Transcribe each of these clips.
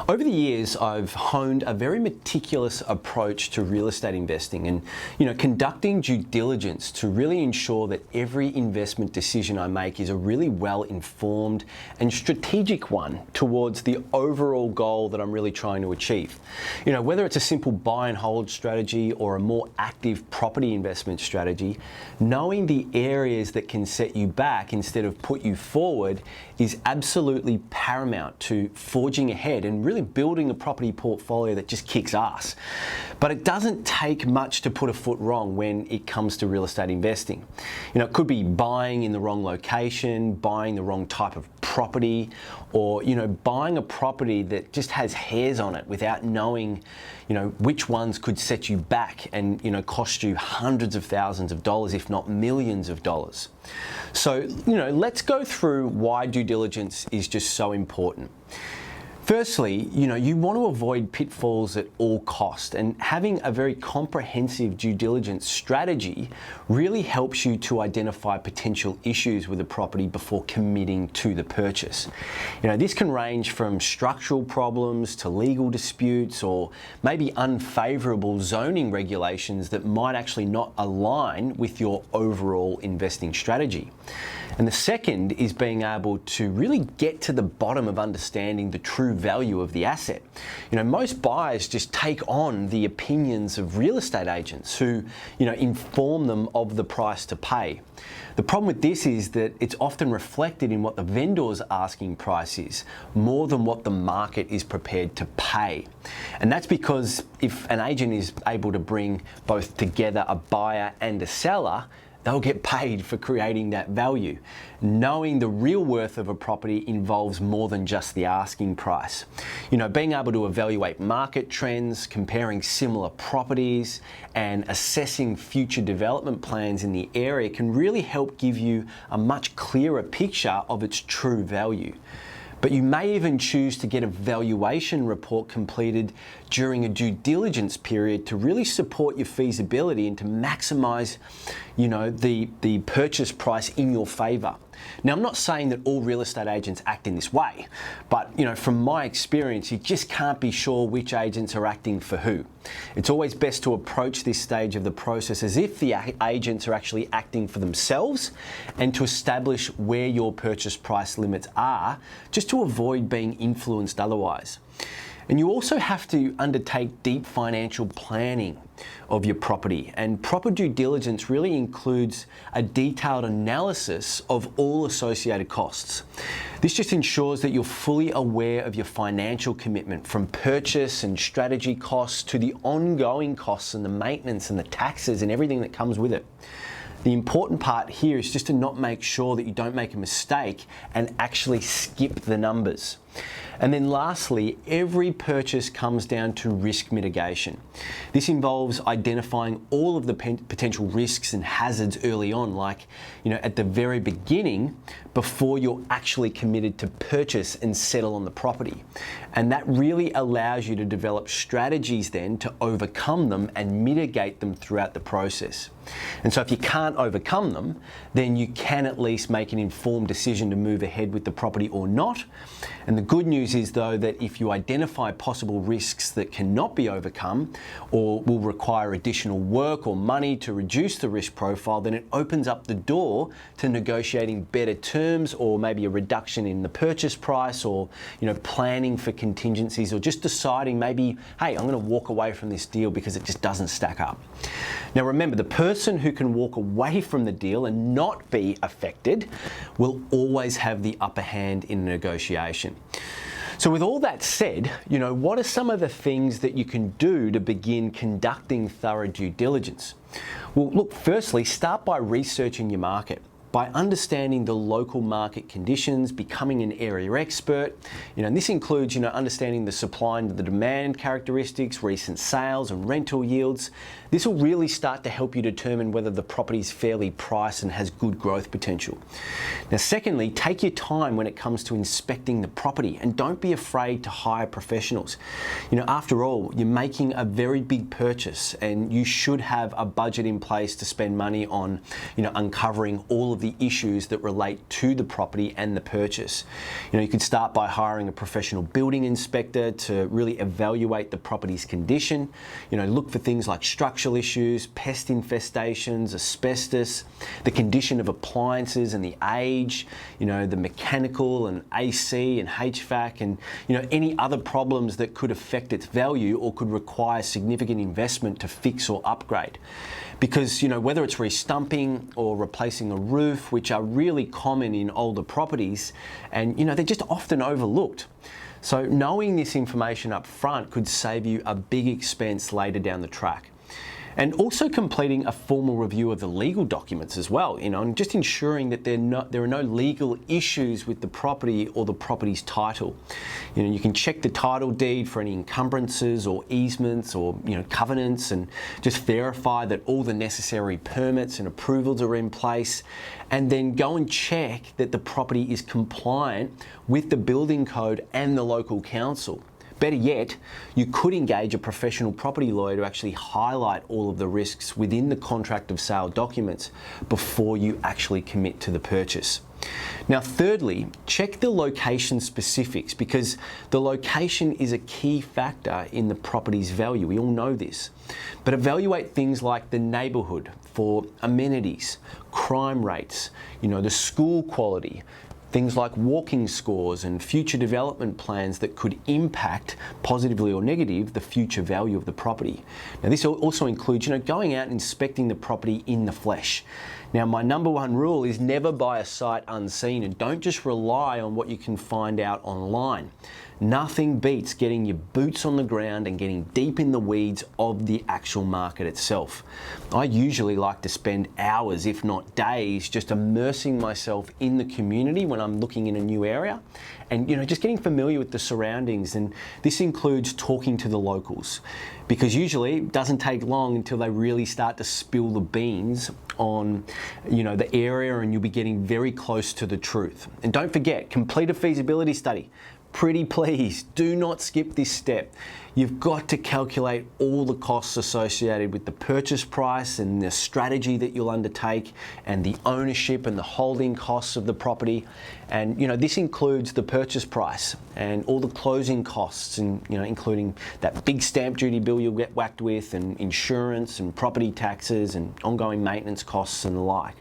Over the years, I've honed a very meticulous approach to real estate investing and, conducting due diligence to really ensure that every investment decision I make is a really well-informed and strategic one towards the overall goal that I'm really trying to achieve. Whether it's a simple buy and hold strategy or a more active property investment strategy, knowing the areas that can set you back instead of put you forward is absolutely paramount to forging ahead and really building a property portfolio that just kicks ass. But it doesn't take much to put a foot wrong when it comes to real estate investing. It could be buying in the wrong location, buying the wrong type of property, or buying a property that just has hairs on it without knowing which ones could set you back and cost you hundreds of thousands of dollars, if not millions of dollars. So let's go through why due diligence is just so important. Firstly, you want to avoid pitfalls at all cost, and having a very comprehensive due diligence strategy really helps you to identify potential issues with a property before committing to the purchase. This can range from structural problems to legal disputes or maybe unfavorable zoning regulations that might actually not align with your overall investing strategy. And the second is being able to really get to the bottom of understanding the true value of the asset. Most buyers just take on the opinions of real estate agents who, inform them of the price to pay. The problem with this is that it's often reflected in what the vendor's asking price is, more than what the market is prepared to pay. And that's because if an agent is able to bring both together a buyer and a seller, they'll get paid for creating that value. Knowing the real worth of a property involves more than just the asking price. Being able to evaluate market trends, comparing similar properties, and assessing future development plans in the area can really help give you a much clearer picture of its true value. But you may even choose to get a valuation report completed during a due diligence period to really support your feasibility and to maximize, the purchase price in your favor. Now, I'm not saying that all real estate agents act in this way, but from my experience, you just can't be sure which agents are acting for who. It's always best to approach this stage of the process as if the agents are actually acting for themselves and to establish where your purchase price limits are, just to avoid being influenced otherwise. And you also have to undertake deep financial planning of your property, and proper due diligence really includes a detailed analysis of all associated costs. This just ensures that you're fully aware of your financial commitment, from purchase and strategy costs to the ongoing costs and the maintenance and the taxes and everything that comes with it. The important part here is just to not make sure that you don't make a mistake and actually skip the numbers. And then lastly, every purchase comes down to risk mitigation. This involves identifying all of the potential risks and hazards early on, like, at the very beginning, before you're actually committed to purchase and settle on the property. And that really allows you to develop strategies then to overcome them and mitigate them throughout the process. And so if you can't overcome them, then you can at least make an informed decision to move ahead with the property or not. And the good news is, though, that if you identify possible risks that cannot be overcome or will require additional work or money to reduce the risk profile, then it opens up the door to negotiating better terms, or maybe a reduction in the purchase price, or planning for contingencies, or just deciding maybe, hey, I'm going to walk away from this deal because it just doesn't stack up. Now remember, the person who can walk away from the deal and not be affected will always have the upper hand in negotiation. So with all that said, what are some of the things that you can do to begin conducting thorough due diligence? Well, look, firstly, start by researching your market. By understanding the local market conditions, becoming an area expert, and this includes, understanding the supply and the demand characteristics, recent sales and rental yields. This will really start to help you determine whether the property is fairly priced and has good growth potential. Now, secondly, take your time when it comes to inspecting the property, and don't be afraid to hire professionals. After all, you're making a very big purchase, and you should have a budget in place to spend money on, uncovering all of of the issues that relate to the property and the purchase. You could start by hiring a professional building inspector to really evaluate the property's condition. Look for things like structural issues, pest infestations, asbestos, the condition of appliances and the age, the mechanical and AC and HVAC, and any other problems that could affect its value or could require significant investment to fix or upgrade. Because whether it's restumping or replacing a roof, which are really common in older properties, and they're just often overlooked. So knowing this information up front could save you a big expense later down the track. And also completing a formal review of the legal documents as well, and just ensuring that there are no legal issues with the property or the property's title. You can check the title deed for any encumbrances or easements or covenants, and just verify that all the necessary permits and approvals are in place, and then go and check that the property is compliant with the building code and the local council. Better yet, you could engage a professional property lawyer to actually highlight all of the risks within the contract of sale documents before you actually commit to the purchase. Now, thirdly, check the location specifics, because the location is a key factor in the property's value. We all know this. But evaluate things like the neighbourhood for amenities, crime rates, the school quality, things like walking scores and future development plans that could impact positively or negatively the future value of the property. Now, this also includes, going out and inspecting the property in the flesh. Now, my number one rule is never buy a site unseen, and don't just rely on what you can find out online. Nothing beats getting your boots on the ground and getting deep in the weeds of the actual market itself. I usually like to spend hours, if not days, just immersing myself in the community when I'm looking in a new area, and just getting familiar with the surroundings. And this includes talking to the locals, because usually it doesn't take long until they really start to spill the beans on the area, and you'll be getting very close to the truth. And don't forget, complete a feasibility study. Pretty please, do not skip this step. You've got to calculate all the costs associated with the purchase price and the strategy that you'll undertake, and the ownership and the holding costs of the property. And this includes the purchase price and all the closing costs, and including that big stamp duty bill you'll get whacked with, and insurance and property taxes and ongoing maintenance costs and the like.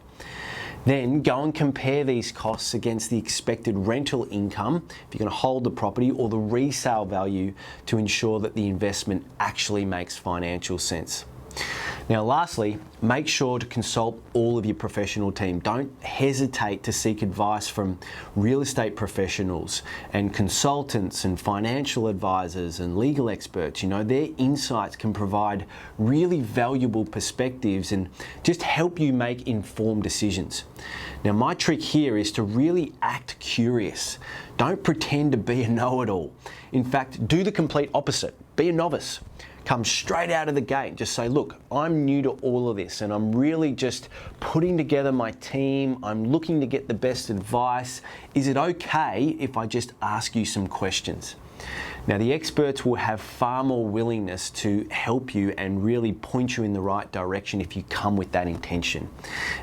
Then go and compare these costs against the expected rental income if you're going to hold the property, or the resale value, to ensure that the investment actually makes financial sense. Now, lastly, make sure to consult all of your professional team. Don't hesitate to seek advice from real estate professionals and consultants and financial advisors and legal experts. Their insights can provide really valuable perspectives and just help you make informed decisions. Now, my trick here is to really act curious. Don't pretend to be a know-it-all. In fact, do the complete opposite. Be a novice. Come straight out of the gate. Just say, look, I'm new to all of this, and I'm really just putting together my team. I'm looking to get the best advice. Is it okay if I just ask you some questions? Now, the experts will have far more willingness to help you and really point you in the right direction if you come with that intention.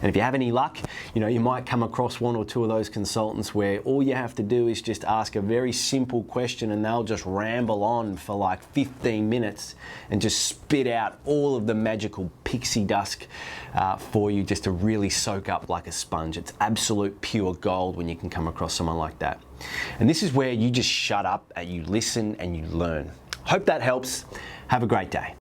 And if you have any luck, you might come across one or two of those consultants where all you have to do is just ask a very simple question, and they'll just ramble on for like 15 minutes and just spit out all of the magical pixie dust for you, just to really soak up like a sponge. It's absolute pure gold when you can come across someone like that. And this is where you just shut up and you listen and you learn. Hope that helps. Have a great day.